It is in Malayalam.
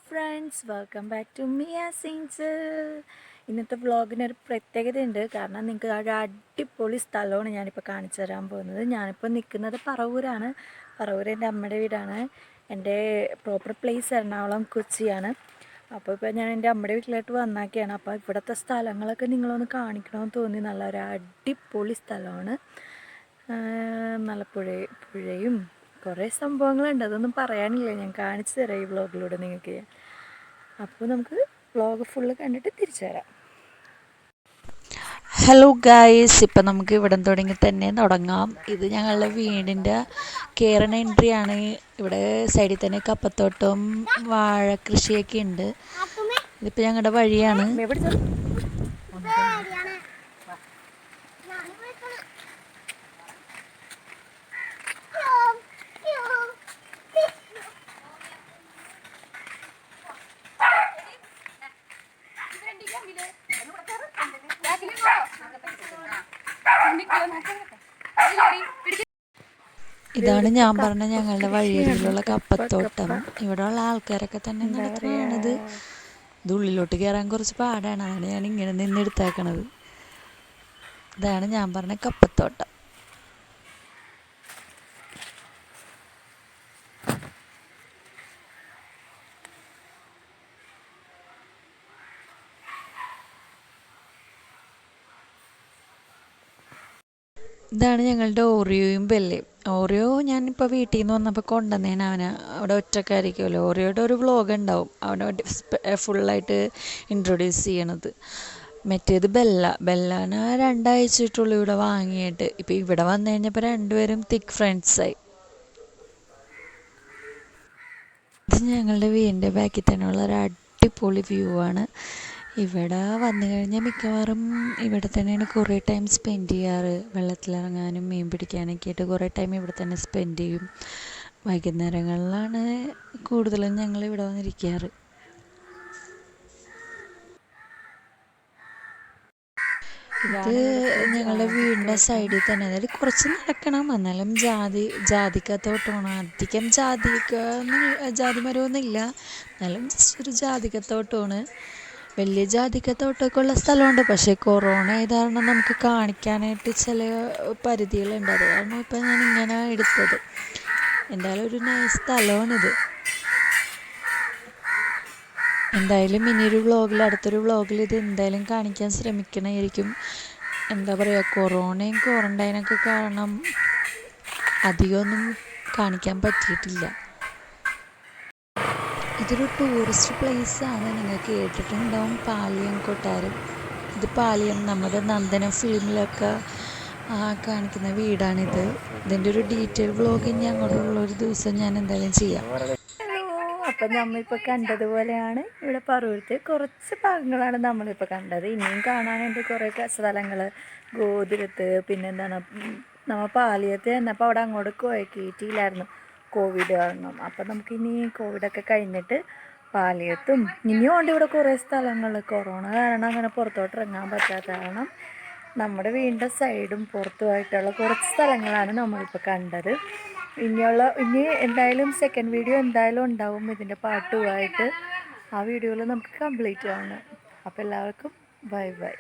Friends, welcome back to Mia scenes. ഇന്നത്തെ വ്ളോഗിനൊരു പ്രത്യേകതയുണ്ട്. കാരണം നിങ്ങൾക്ക് ഒരു അടിപൊളി സ്ഥലമാണ് ഞാനിപ്പോൾ കാണിച്ചു തരാൻ പോകുന്നത്. ഞാനിപ്പോൾ നിൽക്കുന്നത് പറവൂരാണ്. പറവൂർ എൻ്റെ അമ്മയുടെ വീടാണ്. എൻ്റെ പ്രോപ്പർ പ്ലേസ് എറണാകുളം കൊച്ചിയാണ്. അപ്പോൾ ഇപ്പോൾ ഞാൻ എൻ്റെ അമ്മയുടെ വീട്ടിലോട്ട് വന്നാക്കിയാണ്. അപ്പോൾ ഇവിടുത്തെ സ്ഥലങ്ങളൊക്കെ നിങ്ങളൊന്ന് കാണിക്കണമെന്ന് തോന്നി. നല്ലൊരു അടിപൊളി സ്ഥലമാണ്. നല്ല പുഴയും കുറേ സംഭവങ്ങളുണ്ട്. അതൊന്നും പറയാനില്ല, ഞാൻ കാണിച്ചു തരാം ഈ വ്ളോഗിലൂടെ നിങ്ങൾക്ക്. അപ്പോൾ നമുക്ക് വ്ളോഗ് ഫുള്ള് കണ്ടിട്ട് തിരിച്ചു വരാം. ഹലോ ഗായ്സ്, ഇപ്പം നമുക്ക് ഇവിടെ തുടങ്ങി തന്നെ തുടങ്ങാം. ഇത് ഞങ്ങളുടെ വീടിൻ്റെ കയറണ എൻട്രി ആണ്. ഇവിടെ സൈഡിൽ തന്നെ കപ്പത്തോട്ടവും വാഴ കൃഷിയൊക്കെ ഉണ്ട്. ഇതിപ്പോൾ ഞങ്ങളുടെ വഴിയാണ്. ഇതാണ് ഞാൻ പറഞ്ഞ ഞങ്ങളുടെ വഴിയരികിലുള്ള കപ്പത്തോട്ടം. ഇവിടെയുള്ള ആൾക്കാരൊക്കെ തന്നെ നടത്തുന്നതാണിത്. ഇത് ഉള്ളിലോട്ട് കയറാൻ കുറച്ച് പാടാണ്, അതാണ് ഞാൻ ഇങ്ങനെ നിന്നെടുത്തേക്കണത്. ഇതാണ് ഞാൻ പറഞ്ഞ കപ്പത്തോട്ടം. ഇതാണ് ഞങ്ങളുടെ ഓറിയോയും ബെല്ലയും. ഓറിയോ ഞാനിപ്പോൾ വീട്ടിൽ നിന്ന് വന്നപ്പോൾ കൊണ്ടുവന്നേന്. അവന് അവിടെ ഒറ്റക്കായിരിക്കുമല്ലോ. ഓറിയോയുടെ ഒരു വ്ളോഗ് ഉണ്ടാവും, അവനെ ഫുള്ളായിട്ട് ഇൻട്രൊഡ്യൂസ് ചെയ്യണത്. മറ്റേത് ബെല്ലാന് 2 ആഴ്ചയായിട്ടുള്ളൂ ഇവിടെ വാങ്ങിയിട്ട്. ഇപ്പോൾ ഇവിടെ വന്നു കഴിഞ്ഞപ്പോൾ രണ്ടുപേരും തിക്ക് ഫ്രണ്ട്സായി. ഇത് ഞങ്ങളുടെ വീടിൻ്റെ ബാക്കിൽ തന്നെയുള്ള ഒരു അടിപൊളി വ്യൂ ആണ്. ഇവിടെ വന്നു കഴിഞ്ഞാൽ മിക്കവാറും ഇവിടെ തന്നെയാണ് കുറേ ടൈം സ്പെൻഡ് ചെയ്യാറ്. വെള്ളത്തിലിറങ്ങാനും മീൻ പിടിക്കാനൊക്കെ ആയിട്ട് കുറേ ടൈം ഇവിടെ തന്നെ സ്പെൻഡ് ചെയ്യും. വൈകുന്നേരങ്ങളിലാണ് കൂടുതലും ഞങ്ങൾ ഇവിടെ വന്നിരിക്കാറ്. ഇത് ഞങ്ങളുടെ വീടിൻ്റെ സൈഡിൽ തന്നെ, അതായത് കുറച്ച് നടക്കണം. എന്നാലും ജാതിക്കത്തോട്ടമാണ്. അധികം ജാതി മരമൊന്നുമില്ല, എന്നാലും ജസ്റ്റ് ഒരു ജാതിക്കത്തോട്ടമാണ്. വലിയ ജാതിക്കത്തോട്ടമൊക്കെ ഉള്ള സ്ഥലമുണ്ട്. പക്ഷേ കൊറോണ ആയത് കാരണം നമുക്ക് കാണിക്കാനായിട്ട് ചില പരിധികളുണ്ട്. അത് കാരണം ഇപ്പം ഞാൻ ഇങ്ങനെ എടുത്തത്. എന്തായാലും ഒരു നൈസ് സ്ഥലമാണിത്. എന്തായാലും ഇനിയൊരു വ്ളോഗിൽ, അടുത്തൊരു വ്ളോഗിൽ ഇത് എന്തായാലും കാണിക്കാൻ ശ്രമിക്കണമായിരിക്കും. എന്താ പറയുക, കൊറോണയും ക്വാറൻറ്റൈനൊക്കെ കാരണം അധികമൊന്നും കാണിക്കാൻ പറ്റിയിട്ടില്ല. ഇതൊരു ടൂറിസ്റ്റ് പ്ലേസാണ്. നിങ്ങൾ കേട്ടിട്ടുണ്ടാവും പാലിയം കൊട്ടാരം. ഇത് പാലിയം, നമ്മുടെ നന്ദനം ഫിലിമിലൊക്കെ കാണിക്കുന്ന വീടാണിത്. ഇതിൻ്റെ ഒരു ഡീറ്റെയിൽ വ്ളോഗ് ഇനി അങ്ങോട്ടുള്ളൊരു ദിവസം ഞാൻ എന്തായാലും ചെയ്യാം. അപ്പം നമ്മളിപ്പോൾ കണ്ടതുപോലെയാണ് ഇവിടെ പറവൂരത്തെ കുറച്ച് ഭാഗങ്ങളാണ് നമ്മളിപ്പോൾ കണ്ടത്. ഇനിയും കാണാനുണ്ട് കുറേ സ്ഥലങ്ങൾ. ഗോതിരത്ത്, പിന്നെന്താണ് നമ്മൾ പാലിയത്ത് ചെന്നപ്പോൾ അവിടെ അങ്ങോട്ട് കയറ്റിയില്ലായിരുന്നു കോവിഡ് കാരണം. അപ്പം നമുക്കിനി കോവിഡൊക്കെ കഴിഞ്ഞിട്ട് പാലിയത്തും ഇനിയും ഉണ്ട് ഇവിടെ കുറേ സ്ഥലങ്ങൾ. കൊറോണ കാരണം അങ്ങനെ പുറത്തോട്ട് ഇറങ്ങാൻ പറ്റാത്ത കാരണം നമ്മുടെ വീടിൻ്റെ സൈഡും പുറത്തുമായിട്ടുള്ള കുറച്ച് സ്ഥലങ്ങളാണ് നമ്മളിപ്പോൾ കണ്ടത്. ഇനി എന്തായാലും സെക്കൻഡ് വീഡിയോ എന്തായാലും ഉണ്ടാവും ഇതിൻ്റെ പാട്ടുമായിട്ട്. ആ വീഡിയോയിൽ നമുക്ക് കംപ്ലീറ്റ് ആണ്. അപ്പോൾ എല്ലാവർക്കും ബൈ ബൈ.